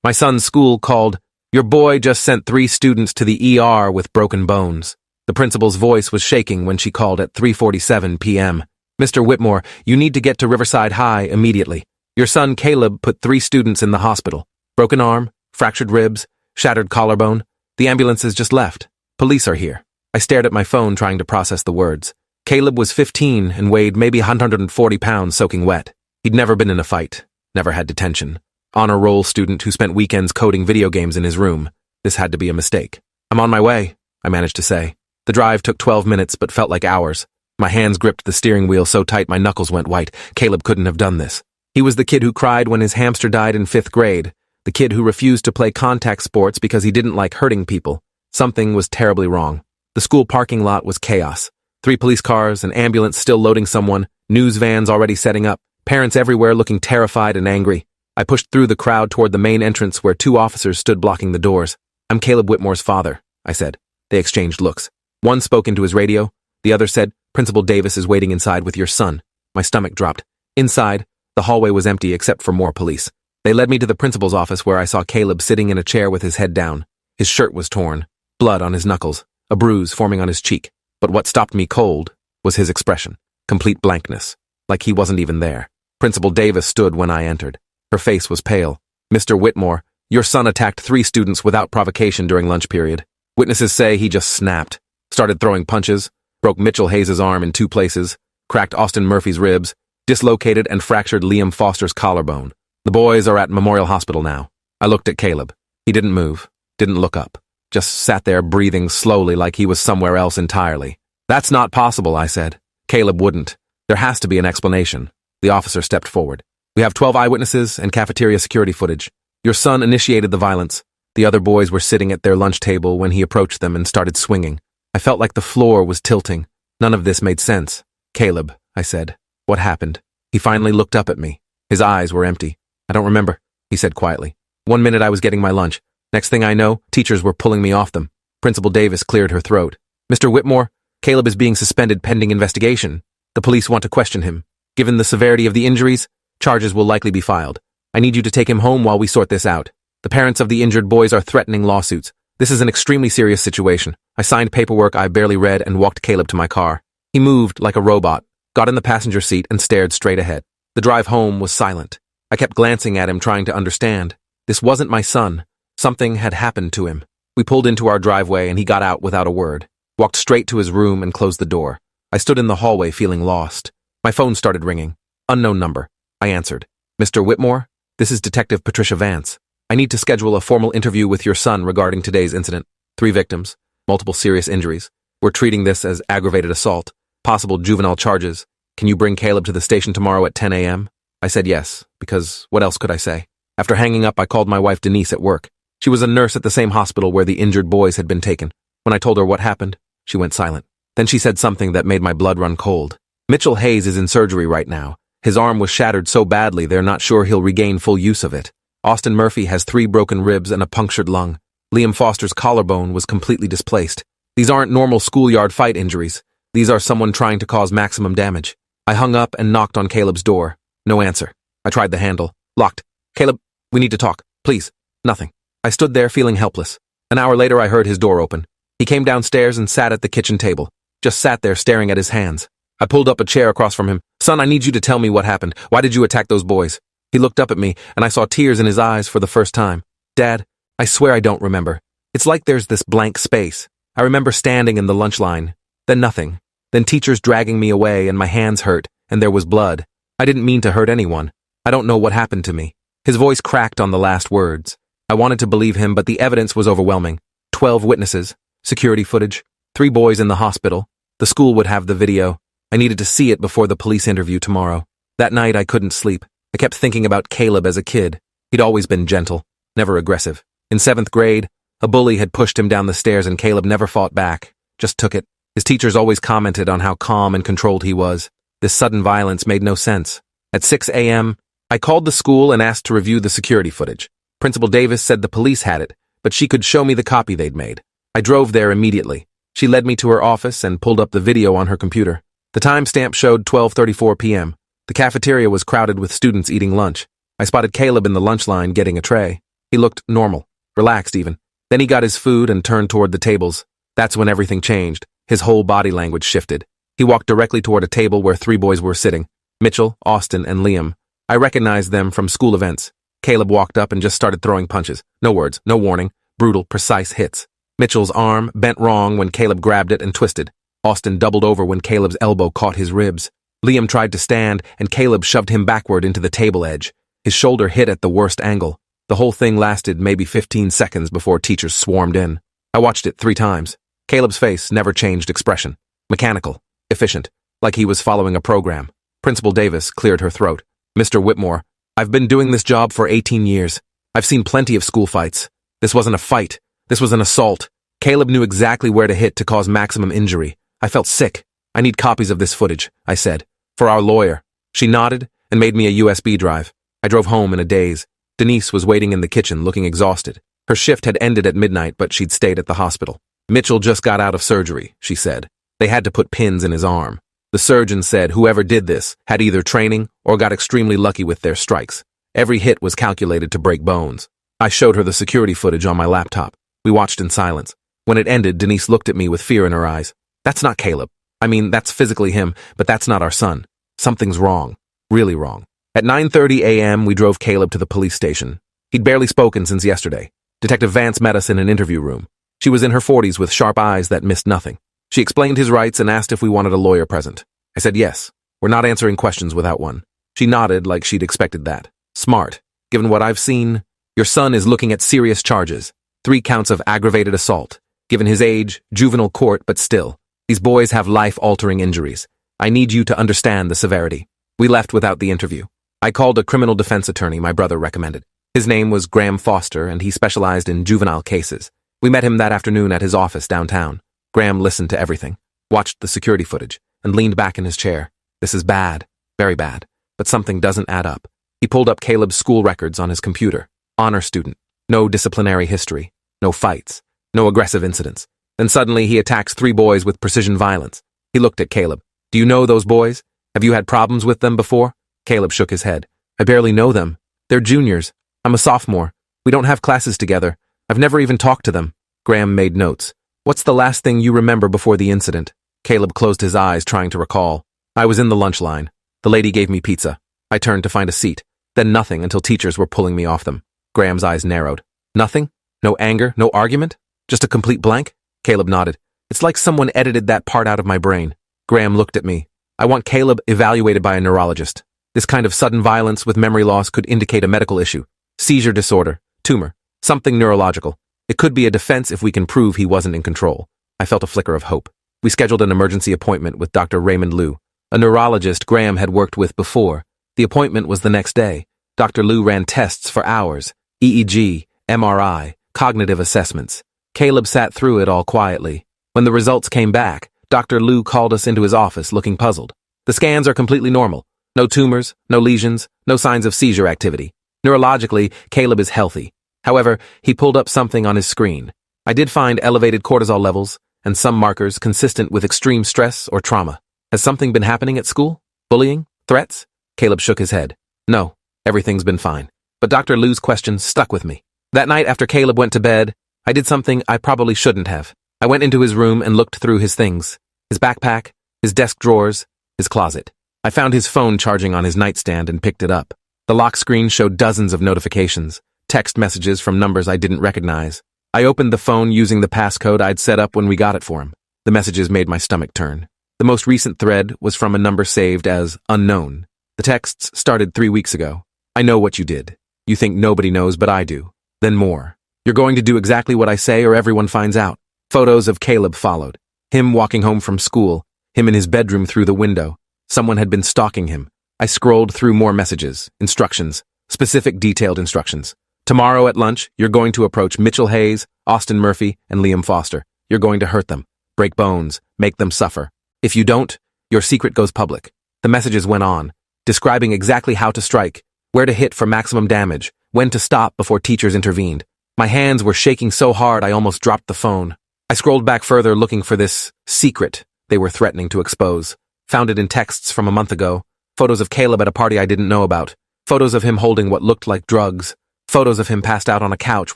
My son's school called, "Your boy just sent 3 students to the ER with broken bones." The principal's voice was shaking when she called at 3:47 p.m. "Mr. Whitmore, you need to get to Riverside High immediately. Your son Caleb put 3 students in the hospital. Broken arm, fractured ribs, shattered collarbone. The ambulances just left. Police are here." I stared at my phone trying to process the words. Caleb was 15 and weighed maybe 140 pounds soaking wet. He'd never been in a fight, never had detention. Honor roll student who spent weekends coding video games in his room. This had to be a mistake. "I'm on my way," I managed to say. The drive took 12 minutes but felt like hours. My hands gripped the steering wheel so tight my knuckles went white. Caleb couldn't have done this. He was the kid who cried when his hamster died in 5th grade, the kid who refused to play contact sports because he didn't like hurting people. Something was terribly wrong. The school parking lot was chaos. 3 police cars, an ambulance still loading someone, news vans already setting up, parents everywhere looking terrified and angry. I pushed through the crowd toward the main entrance where 2 officers stood blocking the doors. "I'm Caleb Whitmore's father," I said. They exchanged looks. One spoke into his radio. The other said, "Principal Davis is waiting inside with your son." My stomach dropped. Inside, the hallway was empty except for more police. They led me to the principal's office where I saw Caleb sitting in a chair with his head down. His shirt was torn, blood on his knuckles, a bruise forming on his cheek. But what stopped me cold was his expression. Complete blankness, like he wasn't even there. Principal Davis stood when I entered. Her face was pale. "Mr. Whitmore, your son attacked 3 students without provocation during lunch period. Witnesses say he just snapped, started throwing punches, broke Mitchell Hayes' arm in 2 places, cracked Austin Murphy's ribs, dislocated and fractured Liam Foster's collarbone. The boys are at Memorial Hospital now." I looked at Caleb. He didn't move, didn't look up, just sat there breathing slowly like he was somewhere else entirely. "That's not possible," I said. Caleb wouldn't. "There has to be an explanation." The officer stepped forward. "We have 12 eyewitnesses and cafeteria security footage. Your son initiated the violence. The other boys were sitting at their lunch table when he approached them and started swinging. I felt like the floor was tilting. None of this made sense." "Caleb," I said, "what happened?" He finally looked up at me. His eyes were empty. "I don't remember," he said quietly. "One minute I was getting my lunch. Next thing I know, teachers were pulling me off them." Principal Davis cleared her throat. "Mr. Whitmore, Caleb is being suspended pending investigation. The police want to question him. Given the severity of the injuries, charges will likely be filed. I need you to take him home while we sort this out. The parents of the injured boys are threatening lawsuits. This is an extremely serious situation." I signed paperwork I barely read and walked Caleb to my car. He moved like a robot, got in the passenger seat and stared straight ahead. The drive home was silent. I kept glancing at him trying to understand. This wasn't my son. Something had happened to him. We pulled into our driveway and he got out without a word, walked straight to his room and closed the door. I stood in the hallway feeling lost. My phone started ringing. Unknown number. I answered. "Mr. Whitmore, this is Detective Patricia Vance. I need to schedule a formal interview with your son regarding today's incident. 3 victims, multiple serious injuries. We're treating this as aggravated assault, possible juvenile charges. Can you bring Caleb to the station tomorrow at 10 a.m.? I said yes, because what else could I say? After hanging up, I called my wife Denise at work. She was a nurse at the same hospital where the injured boys had been taken. When I told her what happened, she went silent. Then she said something that made my blood run cold. "Mitchell Hayes is in surgery right now. His arm was shattered so badly they're not sure he'll regain full use of it. Austin Murphy has 3 broken ribs and a punctured lung. Liam Foster's collarbone was completely displaced. These aren't normal schoolyard fight injuries. These are someone trying to cause maximum damage." I hung up and knocked on Caleb's door. No answer. I tried the handle. Locked. "Caleb, we need to talk. Please." Nothing. I stood there feeling helpless. An hour later I heard his door open. He came downstairs and sat at the kitchen table. Just sat there staring at his hands. I pulled up a chair across from him. "Son, I need you to tell me what happened. Why did you attack those boys?" He looked up at me, and I saw tears in his eyes for the first time. "Dad, I swear I don't remember. It's like there's this blank space. I remember standing in the lunch line. Then nothing. Then teachers dragging me away and my hands hurt, and there was blood. I didn't mean to hurt anyone. I don't know what happened to me." His voice cracked on the last words. I wanted to believe him, but the evidence was overwhelming. 12 witnesses, security footage, 3 boys in the hospital. The school would have the video. I needed to see it before the police interview tomorrow. That night I couldn't sleep. I kept thinking about Caleb as a kid. He'd always been gentle, never aggressive. In 7th grade, a bully had pushed him down the stairs and Caleb never fought back, just took it. His teachers always commented on how calm and controlled he was. This sudden violence made no sense. At 6 a.m., I called the school and asked to review the security footage. Principal Davis said the police had it, but she could show me the copy they'd made. I drove there immediately. She led me to her office and pulled up the video on her computer. The timestamp showed 12:34 p.m. The cafeteria was crowded with students eating lunch. I spotted Caleb in the lunch line getting a tray. He looked normal, relaxed even. Then he got his food and turned toward the tables. That's when everything changed. His whole body language shifted. He walked directly toward a table where 3 boys were sitting. Mitchell, Austin, and Liam. I recognized them from school events. Caleb walked up and just started throwing punches. No words, no warning, brutal, precise hits. Mitchell's arm bent wrong when Caleb grabbed it and twisted. Austin doubled over when Caleb's elbow caught his ribs. Liam tried to stand, and Caleb shoved him backward into the table edge. His shoulder hit at the worst angle. The whole thing lasted maybe 15 seconds before teachers swarmed in. I watched it 3 times. Caleb's face never changed expression. Mechanical, efficient, like he was following a program. Principal Davis cleared her throat. Mr. Whitmore, I've been doing this job for 18 years. I've seen plenty of school fights. This wasn't a fight. This was an assault. Caleb knew exactly where to hit to cause maximum injury. I felt sick. I need copies of this footage, I said. For our lawyer. She nodded and made me a USB drive. I drove home in a daze. Denise was waiting in the kitchen looking exhausted. Her shift had ended at midnight, but she'd stayed at the hospital. Mitchell just got out of surgery, she said. They had to put pins in his arm. The surgeon said whoever did this had either training or got extremely lucky with their strikes. Every hit was calculated to break bones. I showed her the security footage on my laptop. We watched in silence. When it ended, Denise looked at me with fear in her eyes. That's not Caleb. I mean, that's physically him, but that's not our son. Something's wrong. Really wrong. At 9:30 a.m., we drove Caleb to the police station. He'd barely spoken since yesterday. Detective Vance met us in an interview room. She was in her 40s with sharp eyes that missed nothing. She explained his rights and asked if we wanted a lawyer present. I said yes. We're not answering questions without one. She nodded like she'd expected that. Smart. Given what I've seen, your son is looking at serious charges. 3 counts of aggravated assault. Given his age, juvenile court, but still. These boys have life-altering injuries. I need you to understand the severity. We left without the interview. I called a criminal defense attorney my brother recommended. His name was Graham Foster, and he specialized in juvenile cases. We met him that afternoon at his office downtown. Graham listened to everything, watched the security footage, and leaned back in his chair. This is bad, very bad, but something doesn't add up. He pulled up Caleb's school records on his computer. Honor student. No disciplinary history. No fights. No aggressive incidents. Then suddenly he attacks 3 boys with precision violence. He looked at Caleb. Do you know those boys? Have you had problems with them before? Caleb shook his head. I barely know them. They're juniors. I'm a sophomore. We don't have classes together. I've never even talked to them. Graham made notes. What's the last thing you remember before the incident? Caleb closed his eyes, trying to recall. I was in the lunch line. The lady gave me pizza. I turned to find a seat. Then nothing until teachers were pulling me off them. Graham's eyes narrowed. Nothing? No anger? No argument? Just a complete blank? Caleb nodded. It's like someone edited that part out of my brain. Graham looked at me. I want Caleb evaluated by a neurologist. This kind of sudden violence with memory loss could indicate a medical issue. Seizure disorder, tumor, something neurological. It could be a defense if we can prove he wasn't in control. I felt a flicker of hope. We scheduled an emergency appointment with Dr. Raymond Liu, a neurologist Graham had worked with before. The appointment was the next day. Dr. Liu ran tests for hours, EEG, MRI, cognitive assessments. Caleb sat through it all quietly. When the results came back, Dr. Liu called us into his office looking puzzled. The scans are completely normal. No tumors, no lesions, no signs of seizure activity. Neurologically, Caleb is healthy. However, he pulled up something on his screen. I did find elevated cortisol levels and some markers consistent with extreme stress or trauma. Has something been happening at school? Bullying? Threats? Caleb shook his head. No, everything's been fine. But Dr. Liu's question stuck with me. That night after Caleb went to bed, I did something I probably shouldn't have. I went into his room and looked through his things. His backpack, his desk drawers, his closet. I found his phone charging on his nightstand and picked it up. The lock screen showed dozens of notifications, text messages from numbers I didn't recognize. I opened the phone using the passcode I'd set up when we got it for him. The messages made my stomach turn. The most recent thread was from a number saved as unknown. The texts started 3 weeks ago. I know what you did. You think nobody knows, but I do. Then more. You're going to do exactly what I say or everyone finds out. Photos of Caleb followed. Him walking home from school, him in his bedroom through the window. Someone had been stalking him. I scrolled through more messages, instructions, specific detailed instructions. Tomorrow at lunch, you're going to approach Mitchell Hayes, Austin Murphy, and Liam Foster. You're going to hurt them, break bones, make them suffer. If you don't, your secret goes public. The messages went on, describing exactly how to strike, where to hit for maximum damage, when to stop before teachers intervened. My hands were shaking so hard I almost dropped the phone. I scrolled back further looking for this secret they were threatening to expose. Found it in texts from a month ago, photos of Caleb at a party I didn't know about, photos of him holding what looked like drugs, Photos of him passed out on a couch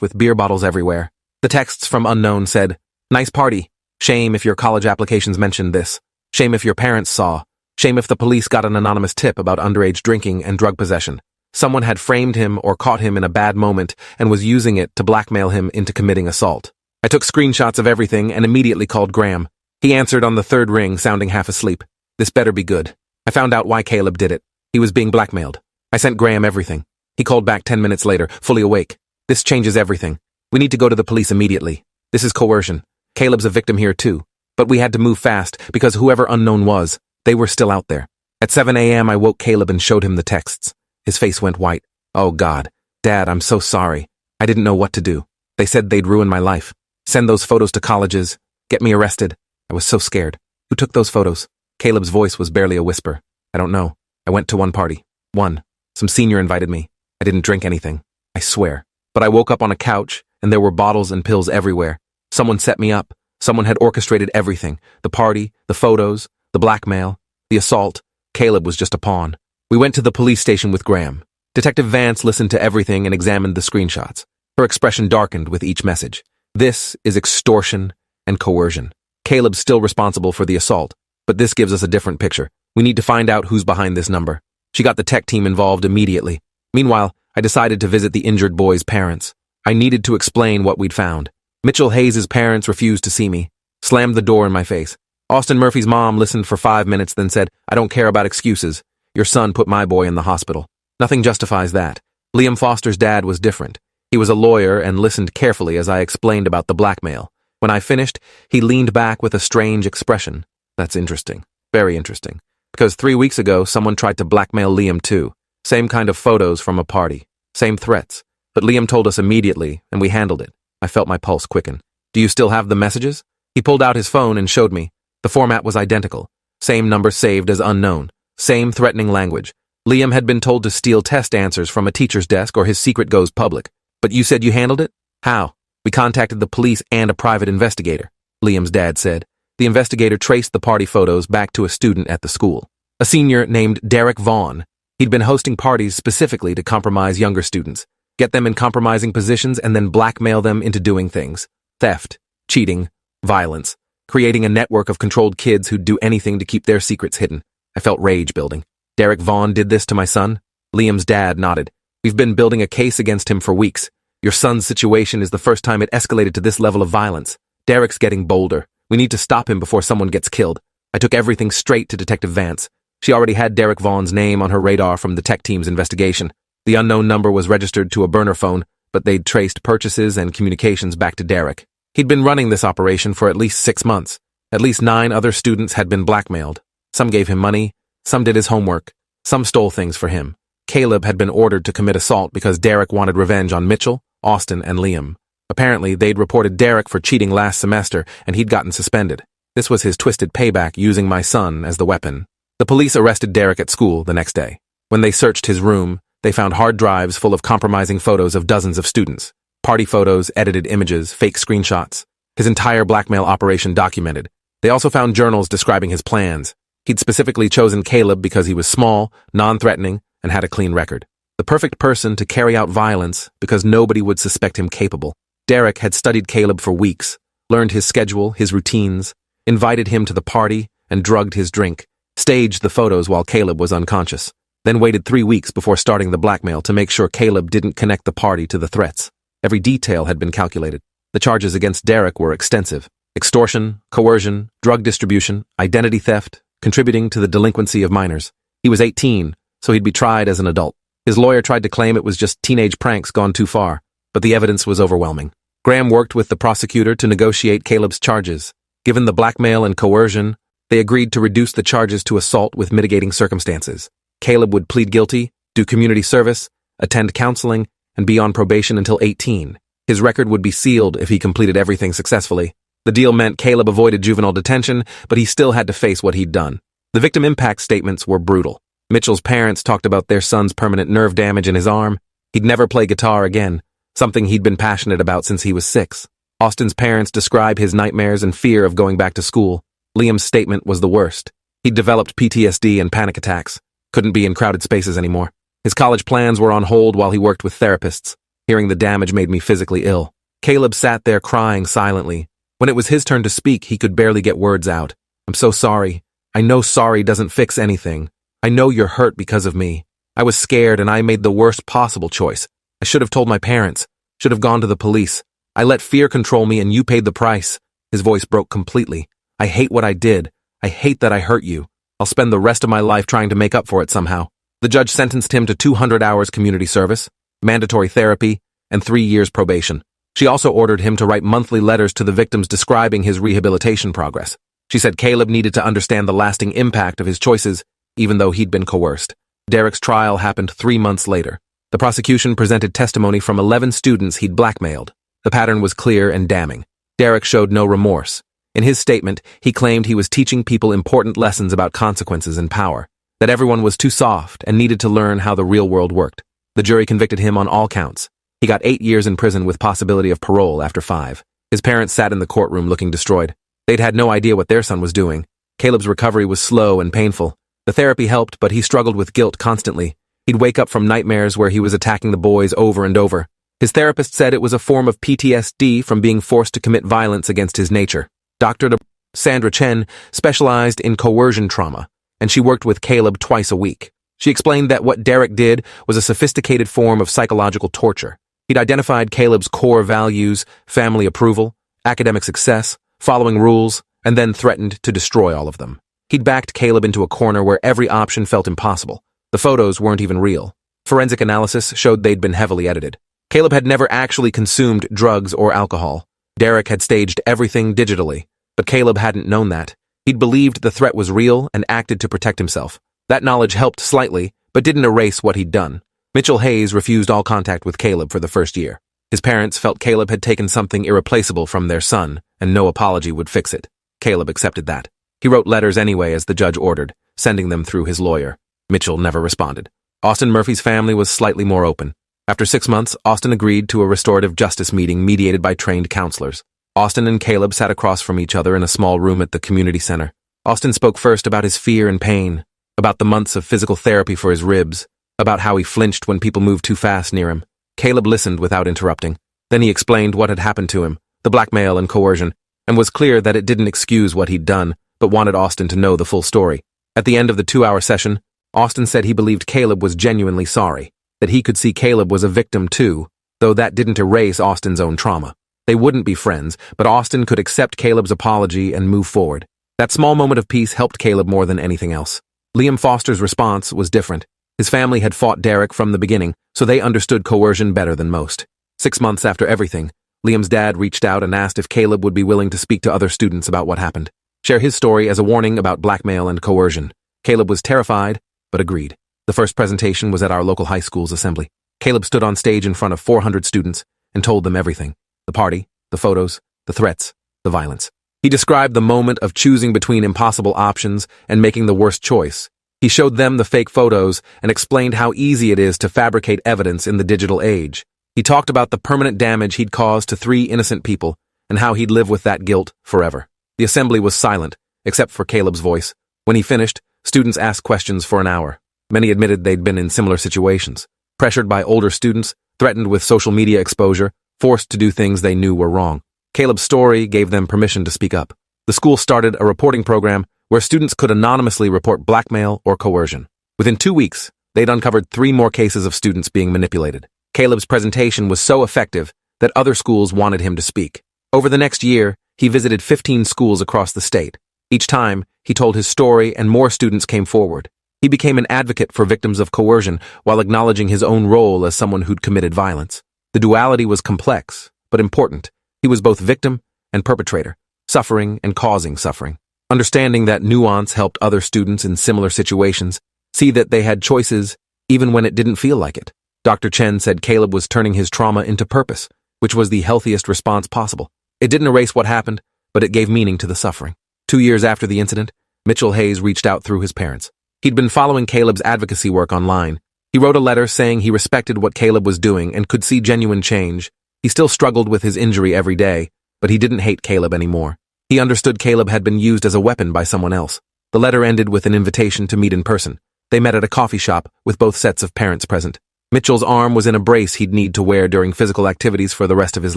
with beer bottles everywhere. The texts from unknown said, "Nice party. Shame if your college applications mentioned this. Shame if your parents saw. Shame if the police got an anonymous tip about underage drinking and drug possession. Someone had framed him or caught him in a bad moment and was using it to blackmail him into committing assault." I took screenshots of everything and immediately called Graham. He answered on the third ring, sounding half asleep. This better be good. I found out why Caleb did it. He was being blackmailed. I sent Graham everything. He called back 10 minutes later, fully awake. This changes everything. We need to go to the police immediately. This is coercion. Caleb's a victim here too. But we had to move fast because whoever unknown was, they were still out there. At 7 a.m. I woke Caleb and showed him the texts. His face went white. Oh God. Dad, I'm so sorry. I didn't know what to do. They said they'd ruin my life. Send those photos to colleges. Get me arrested. I was so scared. Who took those photos? Caleb's voice was barely a whisper. I don't know. I went to one party. One. Some senior invited me. I didn't drink anything. I swear. But I woke up on a couch, and there were bottles and pills everywhere. Someone set me up. Someone had orchestrated everything. The party, the photos, the blackmail, the assault. Caleb was just a pawn. We went to the police station with Graham. Detective Vance listened to everything and examined the screenshots. Her expression darkened with each message. This is extortion and coercion. Caleb's still responsible for the assault, but this gives us a different picture. We need to find out who's behind this number. She got the tech team involved immediately. Meanwhile, I decided to visit the injured boy's parents. I needed to explain what we'd found. Mitchell Hayes' parents refused to see me, slammed the door in my face. Austin Murphy's mom listened for 5 minutes, then said, "I don't care about excuses. Your son put my boy in the hospital. Nothing justifies that." Liam Foster's dad was different. He was a lawyer and listened carefully as I explained about the blackmail. When I finished, he leaned back with a strange expression. That's interesting. Very interesting. Because 3 weeks ago, someone tried to blackmail Liam too. Same kind of photos from a party. Same threats. But Liam told us immediately, and we handled it. I felt my pulse quicken. "Do you still have the messages?" He pulled out his phone and showed me. The format was identical. Same number saved as unknown. Same threatening language. Liam had been told to steal test answers from a teacher's desk or his secret goes public. "But you said you handled it?" "How?" "We contacted the police and a private investigator," Liam's dad said. The investigator traced the party photos back to a student at the school. A senior named Derek Vaughn. He'd been hosting parties specifically to compromise younger students, get them in compromising positions and then blackmail them into doing things. Theft, cheating, violence, creating a network of controlled kids who'd do anything to keep their secrets hidden. I felt rage building. "Derek Vaughn did this to my son?" Liam's dad nodded. "We've been building a case against him for weeks. Your son's situation is the first time it escalated to this level of violence. Derek's getting bolder. We need to stop him before someone gets killed." I took everything straight to Detective Vance. She already had Derek Vaughn's name on her radar from the tech team's investigation. The unknown number was registered to a burner phone, but they'd traced purchases and communications back to Derek. He'd been running this operation for at least 6 months. At least 9 other students had been blackmailed. Some gave him money, some did his homework, some stole things for him. Caleb had been ordered to commit assault because Derek wanted revenge on Mitchell, Austin, and Liam. Apparently, they'd reported Derek for cheating last semester, and he'd gotten suspended. This was his twisted payback using my son as the weapon. The police arrested Derek at school the next day. When they searched his room, they found hard drives full of compromising photos of dozens of students. Party photos, edited images, fake screenshots. His entire blackmail operation documented. They also found journals describing his plans. He'd specifically chosen Caleb because he was small, non-threatening, and had a clean record. The perfect person to carry out violence because nobody would suspect him capable. Derek had studied Caleb for weeks, learned his schedule, his routines, invited him to the party, and drugged his drink, staged the photos while Caleb was unconscious, then waited 3 weeks before starting the blackmail to make sure Caleb didn't connect the party to the threats. Every detail had been calculated. The charges against Derek were extensive. Extortion, coercion, drug distribution, identity theft, contributing to the delinquency of minors. He was 18, so he'd be tried as an adult. His lawyer tried to claim it was just teenage pranks gone too far, but the evidence was overwhelming. Graham worked with the prosecutor to negotiate Caleb's charges. Given the blackmail and coercion, they agreed to reduce the charges to assault with mitigating circumstances. Caleb would plead guilty, do community service, attend counseling, and be on probation until 18. His record would be sealed if he completed everything successfully. The deal meant Caleb avoided juvenile detention, but he still had to face what he'd done. The victim impact statements were brutal. Mitchell's parents talked about their son's permanent nerve damage in his arm. He'd never play guitar again, something he'd been passionate about since he was 6. Austin's parents describe his nightmares and fear of going back to school. Liam's statement was the worst. He'd developed PTSD and panic attacks, couldn't be in crowded spaces anymore. His college plans were on hold while he worked with therapists. Hearing the damage made me physically ill. Caleb sat there crying silently. When it was his turn to speak, he could barely get words out. I'm so sorry. I know sorry doesn't fix anything. I know you're hurt because of me. I was scared and I made the worst possible choice. I should have told my parents. Should have gone to the police. I let fear control me and you paid the price. His voice broke completely. I hate what I did. I hate that I hurt you. I'll spend the rest of my life trying to make up for it somehow. The judge sentenced him to 200 hours community service, mandatory therapy, and 3 years probation. She also ordered him to write monthly letters to the victims describing his rehabilitation progress. She said Caleb needed to understand the lasting impact of his choices, even though he'd been coerced. Derek's trial happened 3 months later. The prosecution presented testimony from 11 students he'd blackmailed. The pattern was clear and damning. Derek showed no remorse. In his statement, he claimed he was teaching people important lessons about consequences and power, that everyone was too soft and needed to learn how the real world worked. The jury convicted him on all counts. He got 8 years in prison with possibility of parole after 5. His parents sat in the courtroom looking destroyed. They'd had no idea what their son was doing. Caleb's recovery was slow and painful. The therapy helped, but he struggled with guilt constantly. He'd wake up from nightmares where he was attacking the boys over and over. His therapist said it was a form of PTSD from being forced to commit violence against his nature. Dr. Sandra Chen specialized in coercion trauma, and she worked with Caleb twice a week. She explained that what Derek did was a sophisticated form of psychological torture. He'd identified Caleb's core values, family approval, academic success, following rules, and then threatened to destroy all of them. He'd backed Caleb into a corner where every option felt impossible. The photos weren't even real. Forensic analysis showed they'd been heavily edited. Caleb had never actually consumed drugs or alcohol. Derek had staged everything digitally, but Caleb hadn't known that. He'd believed the threat was real and acted to protect himself. That knowledge helped slightly, but didn't erase what he'd done. Mitchell Hayes refused all contact with Caleb for the first year. His parents felt Caleb had taken something irreplaceable from their son, and no apology would fix it. Caleb accepted that. He wrote letters anyway as the judge ordered, sending them through his lawyer. Mitchell never responded. Austin Murphy's family was slightly more open. After 6 months, Austin agreed to a restorative justice meeting mediated by trained counselors. Austin and Caleb sat across from each other in a small room at the community center. Austin spoke first about his fear and pain, about the months of physical therapy for his ribs, about how he flinched when people moved too fast near him. Caleb listened without interrupting. Then he explained what had happened to him, the blackmail and coercion, and was clear that it didn't excuse what he'd done, but wanted Austin to know the full story. At the end of the 2-hour session, Austin said he believed Caleb was genuinely sorry, that he could see Caleb was a victim too, though that didn't erase Austin's own trauma. They wouldn't be friends, but Austin could accept Caleb's apology and move forward. That small moment of peace helped Caleb more than anything else. Liam Foster's response was different. His family had fought Derek from the beginning, so they understood coercion better than most. 6 months after everything, Liam's dad reached out and asked if Caleb would be willing to speak to other students about what happened, share his story as a warning about blackmail and coercion. Caleb was terrified, but agreed. The first presentation was at our local high school's assembly. Caleb stood on stage in front of 400 students and told them everything. The party, the photos, the threats, the violence. He described the moment of choosing between impossible options and making the worst choice. He showed them the fake photos and explained how easy it is to fabricate evidence in the digital age. He talked about the permanent damage he'd caused to 3 innocent people and how he'd live with that guilt forever. The assembly was silent, except for Caleb's voice. When he finished, students asked questions for an hour. Many admitted they'd been in similar situations, pressured by older students, threatened with social media exposure, forced to do things they knew were wrong. Caleb's story gave them permission to speak up. The school started a reporting program where students could anonymously report blackmail or coercion. Within 2 weeks, they'd uncovered 3 more cases of students being manipulated. Caleb's presentation was so effective that other schools wanted him to speak. Over the next year, he visited 15 schools across the state. Each time, he told his story and more students came forward. He became an advocate for victims of coercion while acknowledging his own role as someone who'd committed violence. The duality was complex, but important. He was both victim and perpetrator, suffering and causing suffering. Understanding that nuance helped other students in similar situations see that they had choices even when it didn't feel like it. Dr. Chen said Caleb was turning his trauma into purpose, which was the healthiest response possible. It didn't erase what happened, but it gave meaning to the suffering. 2 years after the incident, Mitchell Hayes reached out through his parents. He'd been following Caleb's advocacy work online. He wrote a letter saying he respected what Caleb was doing and could see genuine change. He still struggled with his injury every day, but he didn't hate Caleb anymore. He understood Caleb had been used as a weapon by someone else. The letter ended with an invitation to meet in person. They met at a coffee shop with both sets of parents present. Mitchell's arm was in a brace he'd need to wear during physical activities for the rest of his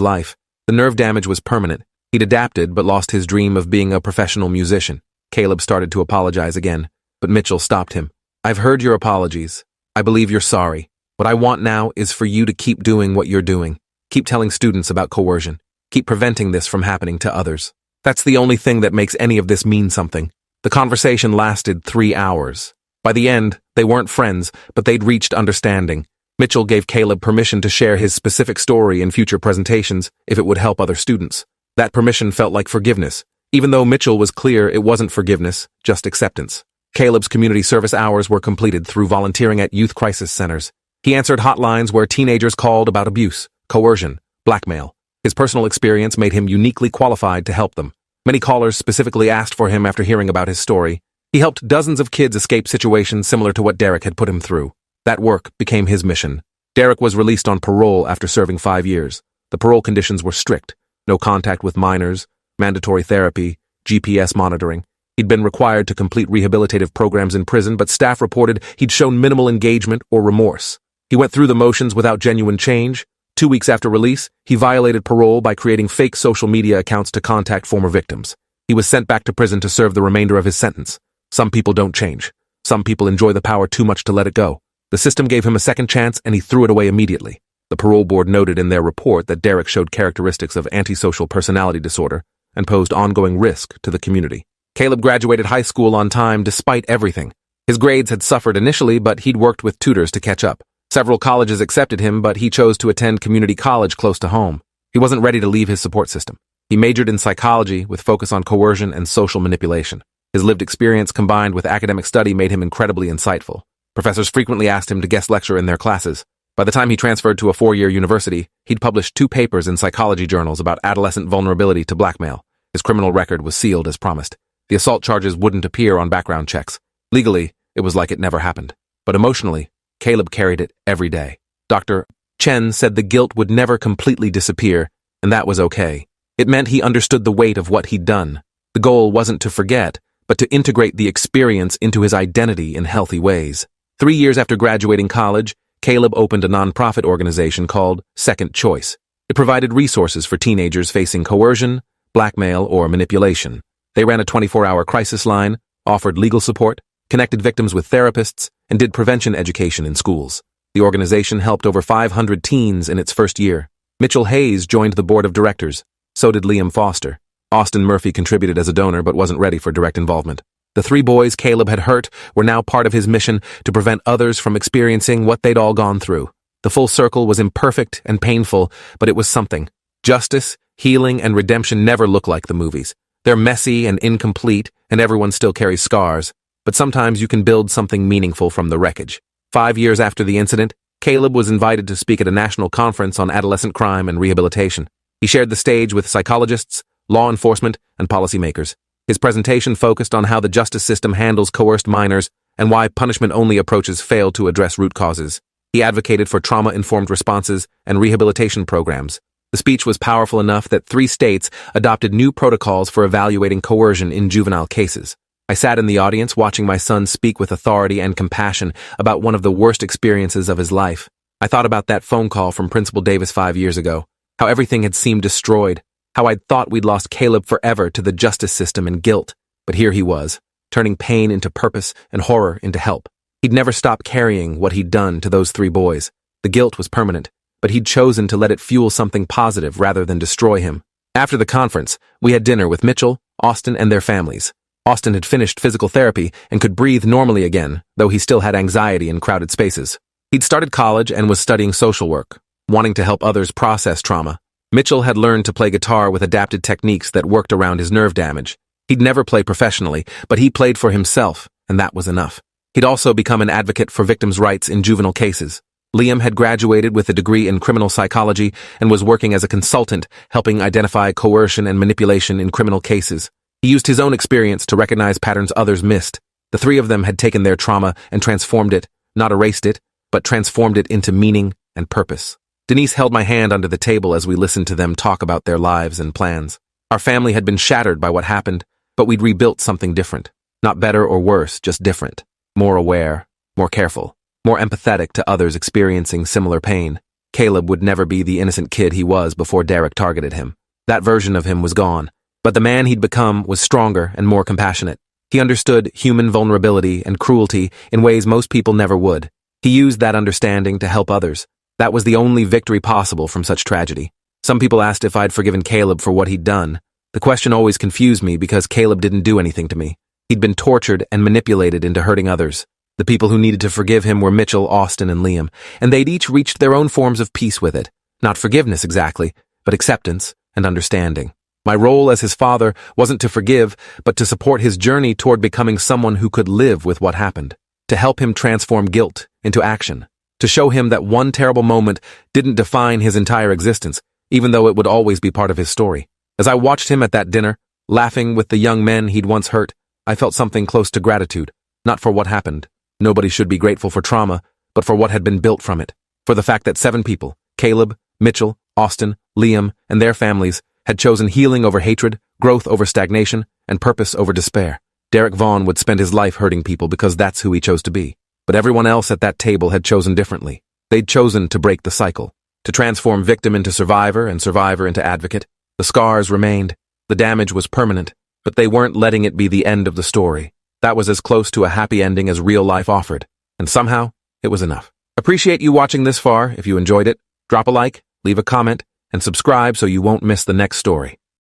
life. The nerve damage was permanent. He'd adapted but lost his dream of being a professional musician. Caleb started to apologize again, but Mitchell stopped him. "I've heard your apologies. I believe you're sorry. What I want now is for you to keep doing what you're doing. Keep telling students about coercion. Keep preventing this from happening to others. That's the only thing that makes any of this mean something." The conversation lasted 3 hours. By the end, they weren't friends, but they'd reached understanding. Mitchell gave Caleb permission to share his specific story in future presentations if it would help other students. That permission felt like forgiveness, even though Mitchell was clear it wasn't forgiveness, just acceptance. Caleb's community service hours were completed through volunteering at youth crisis centers. He answered hotlines where teenagers called about abuse, coercion, blackmail. His personal experience made him uniquely qualified to help them. Many callers specifically asked for him after hearing about his story. He helped dozens of kids escape situations similar to what Derek had put him through. That work became his mission. Derek was released on parole after serving 5 years. The parole conditions were strict. No contact with minors, mandatory therapy, GPS monitoring. He'd been required to complete rehabilitative programs in prison, but staff reported he'd shown minimal engagement or remorse. He went through the motions without genuine change. 2 weeks after release, he violated parole by creating fake social media accounts to contact former victims. He was sent back to prison to serve the remainder of his sentence. Some people don't change. Some people enjoy the power too much to let it go. The system gave him a second chance and he threw it away immediately. The parole board noted in their report that Derek showed characteristics of antisocial personality disorder and posed ongoing risk to the community. Caleb graduated high school on time despite everything. His grades had suffered initially, but he'd worked with tutors to catch up. Several colleges accepted him, but he chose to attend community college close to home. He wasn't ready to leave his support system. He majored in psychology with focus on coercion and social manipulation. His lived experience combined with academic study made him incredibly insightful. Professors frequently asked him to guest lecture in their classes. By the time he transferred to a 4-year university, he'd published 2 papers in psychology journals about adolescent vulnerability to blackmail. His criminal record was sealed as promised. The assault charges wouldn't appear on background checks. Legally, it was like it never happened. But emotionally, Caleb carried it every day. Dr. Chen said the guilt would never completely disappear, and that was okay. It meant he understood the weight of what he'd done. The goal wasn't to forget, but to integrate the experience into his identity in healthy ways. 3 years after graduating college, Caleb opened a nonprofit organization called Second Choice. It provided resources for teenagers facing coercion, blackmail, or manipulation. They ran a 24-hour crisis line, offered legal support, connected victims with therapists, and did prevention education in schools. The organization helped over 500 teens in its first year. Mitchell Hayes joined the board of directors. So did Liam Foster. Austin Murphy contributed as a donor but wasn't ready for direct involvement. The 3 boys Caleb had hurt were now part of his mission to prevent others from experiencing what they'd all gone through. The full circle was imperfect and painful, but it was something. Justice, healing, and redemption never look like the movies. They're messy and incomplete, and everyone still carries scars. But sometimes you can build something meaningful from the wreckage. 5 years after the incident, Caleb was invited to speak at a national conference on adolescent crime and rehabilitation. He shared the stage with psychologists, law enforcement, and policymakers. His presentation focused on how the justice system handles coerced minors and why punishment-only approaches fail to address root causes. He advocated for trauma-informed responses and rehabilitation programs. The speech was powerful enough that 3 states adopted new protocols for evaluating coercion in juvenile cases. I sat in the audience watching my son speak with authority and compassion about one of the worst experiences of his life. I thought about that phone call from Principal Davis 5 years ago, how everything had seemed destroyed, how I'd thought we'd lost Caleb forever to the justice system and guilt. But here he was, turning pain into purpose and horror into help. He'd never stopped carrying what he'd done to those 3 boys. The guilt was permanent, but he'd chosen to let it fuel something positive rather than destroy him. After the conference, we had dinner with Mitchell, Austin, and their families. Austin had finished physical therapy and could breathe normally again, though he still had anxiety in crowded spaces. He'd started college and was studying social work, wanting to help others process trauma. Mitchell had learned to play guitar with adapted techniques that worked around his nerve damage. He'd never play professionally, but he played for himself, and that was enough. He'd also become an advocate for victims' rights in juvenile cases. Liam had graduated with a degree in criminal psychology and was working as a consultant, helping identify coercion and manipulation in criminal cases. He used his own experience to recognize patterns others missed. The 3 of them had taken their trauma and transformed it, not erased it, but transformed it into meaning and purpose. Denise held my hand under the table as we listened to them talk about their lives and plans. Our family had been shattered by what happened, but we'd rebuilt something different. Not better or worse, just different. More aware, more careful. more empathetic to others experiencing similar pain. Caleb would never be the innocent kid he was before Derek targeted him. That version of him was gone. But the man he'd become was stronger and more compassionate. He understood human vulnerability and cruelty in ways most people never would. He used that understanding to help others. That was the only victory possible from such tragedy. Some people asked if I'd forgiven Caleb for what he'd done. The question always confused me because Caleb didn't do anything to me. He'd been tortured and manipulated into hurting others. The people who needed to forgive him were Mitchell, Austin, and Liam, and they'd each reached their own forms of peace with it. Not forgiveness exactly, but acceptance and understanding. My role as his father wasn't to forgive, but to support his journey toward becoming someone who could live with what happened. To help him transform guilt into action. To show him that one terrible moment didn't define his entire existence, even though it would always be part of his story. As I watched him at that dinner, laughing with the young men he'd once hurt, I felt something close to gratitude. Not for what happened. Nobody should be grateful for trauma, but for what had been built from it. For the fact that 7 people, Caleb, Mitchell, Austin, Liam, and their families, had chosen healing over hatred, growth over stagnation, and purpose over despair. Derek Vaughn would spend his life hurting people because that's who he chose to be. But everyone else at that table had chosen differently. They'd chosen to break the cycle, to transform victim into survivor and survivor into advocate. The scars remained. The damage was permanent, but they weren't letting it be the end of the story. That was as close to a happy ending as real life offered. And somehow, it was enough. Appreciate you watching this far. If you enjoyed it, drop a like, leave a comment, and subscribe so you won't miss the next story.